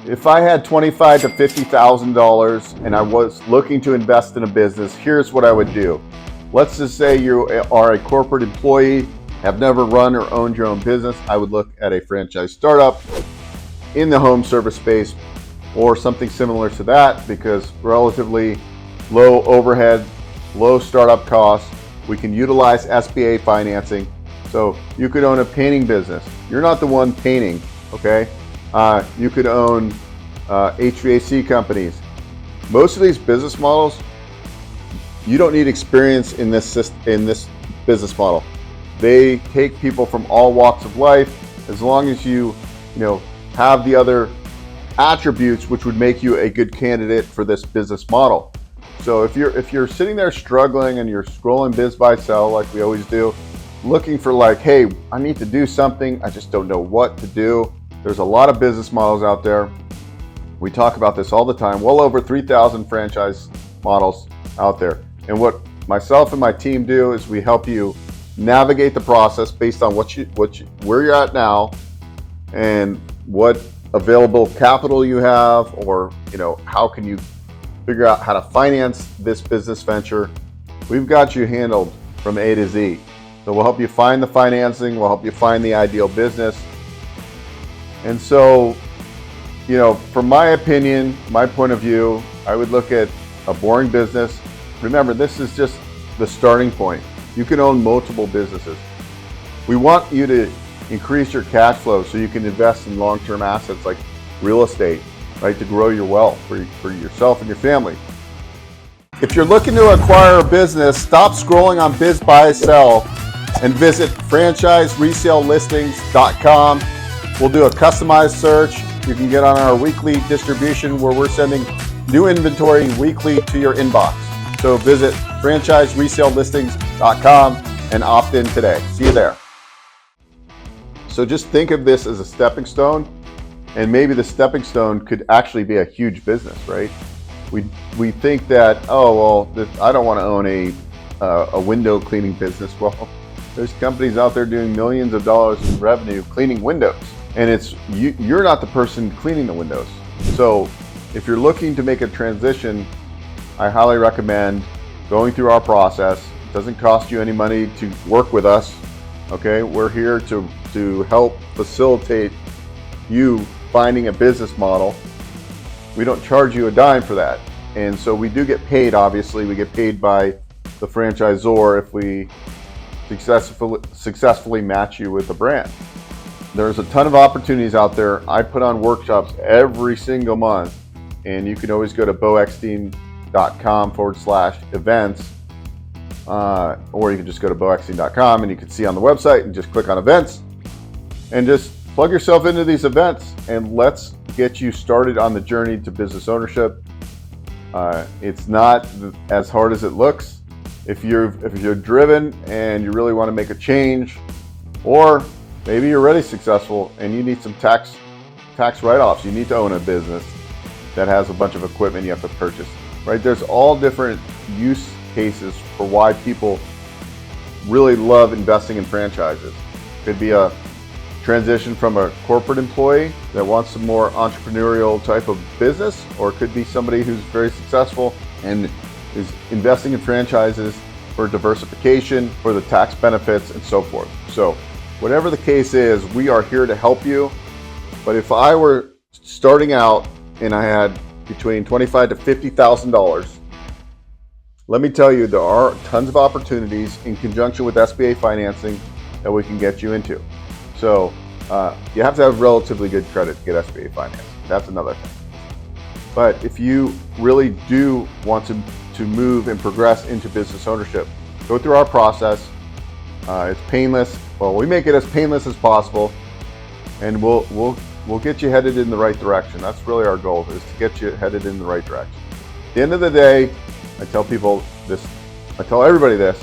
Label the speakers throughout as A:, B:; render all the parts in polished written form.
A: If I had $25,000 to $50,000 and I was looking to invest in a business, here's what I would do. Let's just say you are a corporate employee, have never run or owned your own business. I would look at a franchise startup in the home service space or something similar to that, because relatively low overhead, low startup costs. We can utilize SBA financing. So you could own a painting business. You're not the one painting, okay? You could own HVAC companies. Most of these business models, you don't need experience in this business model. They take people from all walks of life, as long as you have the other attributes which would make you a good candidate for this business model. So if you're sitting there struggling and you're scrolling biz buy sell like we always do, looking for like, hey, I need to do something, I just don't know what to do. There's a lot of business models out there. We talk about this all the time. Well over 3,000 franchise models out there. And what myself and my team do is we help you navigate the process based on where you're at now and what available capital you have, or how can you figure out how to finance this business venture. We've got you handled from A to Z. So we'll help you find the financing, we'll help you find the ideal business. And so, from my opinion, my point of view, I would look at a boring business. Remember, this is just the starting point. You can own multiple businesses. We want you to increase your cash flow so you can invest in long-term assets like real estate, right, to grow your wealth for yourself and your family. If you're looking to acquire a business, stop scrolling on Biz Buy Sell and visit franchiseresellelistings.com. We'll do a customized search. You can get on our weekly distribution where we're sending new inventory weekly to your inbox. So visit franchiseresellelistings.com and opt in today. See you there. So just think of this as a stepping stone, and maybe the stepping stone could actually be a huge business, right? We think that, I don't want to own a window cleaning business. Well, there's companies out there doing millions of dollars in revenue cleaning windows, and you're not the person cleaning the windows. So if you're looking to make a transition, I highly recommend going through our process. It doesn't cost you any money to work with us, okay? We're here to help facilitate you finding a business model. We don't charge you a dime for that. And so we do get paid, obviously. We get paid by the franchisor if we successfully match you with a brand. There's a ton of opportunities out there. I put on workshops every single month, and you can always go to beaueckstein.com/events, or you can just go to beaueckstein.com and you can see on the website and just click on events and just plug yourself into these events, and let's get you started on the journey to business ownership. It's not as hard as it looks. If you're driven and you really want to make a change, or maybe you're already successful and you need some tax write-offs, you need to own a business that has a bunch of equipment you have to purchase, right? There's all different use cases for why people really love investing in franchises. Could be a transition from a corporate employee that wants some more entrepreneurial type of business, or it could be somebody who's very successful and is investing in franchises for diversification, for the tax benefits, and so forth. So whatever the case is, we are here to help you. But if I were starting out and I had between $25,000 to $50,000, let me tell you, there are tons of opportunities in conjunction with SBA financing that we can get you into. So you have to have relatively good credit to get SBA financing. That's another thing. But if you really do want to move and progress into business ownership, go through our process. It's painless. Well, we make it as painless as possible, and we'll get you headed in the right direction. That's really our goal, is to get you headed in the right direction. At the end of the day, I tell people this, I tell everybody this,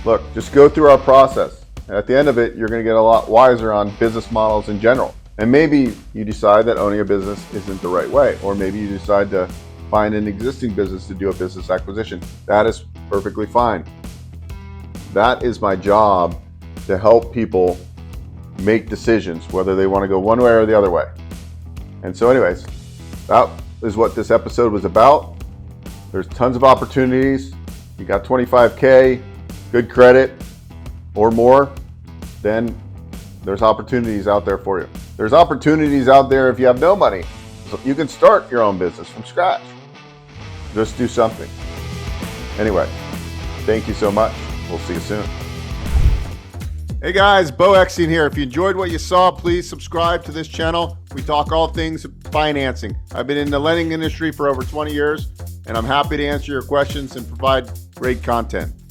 A: look, just go through our process. And at the end of it, you're going to get a lot wiser on business models in general. And maybe you decide that owning a business isn't the right way, or maybe you decide to find an existing business to do a business acquisition. That is perfectly fine. That is my job, to help people make decisions, whether they want to go one way or the other way. And so anyways, that is what this episode was about. There's tons of opportunities. You got 25K, good credit or more, then there's opportunities out there for you. There's opportunities out there if you have no money. So you can start your own business from scratch. Just do something. Anyway, thank you so much. We'll see you soon. Hey guys, Beau Eckstein here. If you enjoyed what you saw, please subscribe to this channel. We talk all things financing. I've been in the lending industry for over 20 years, and I'm happy to answer your questions and provide great content.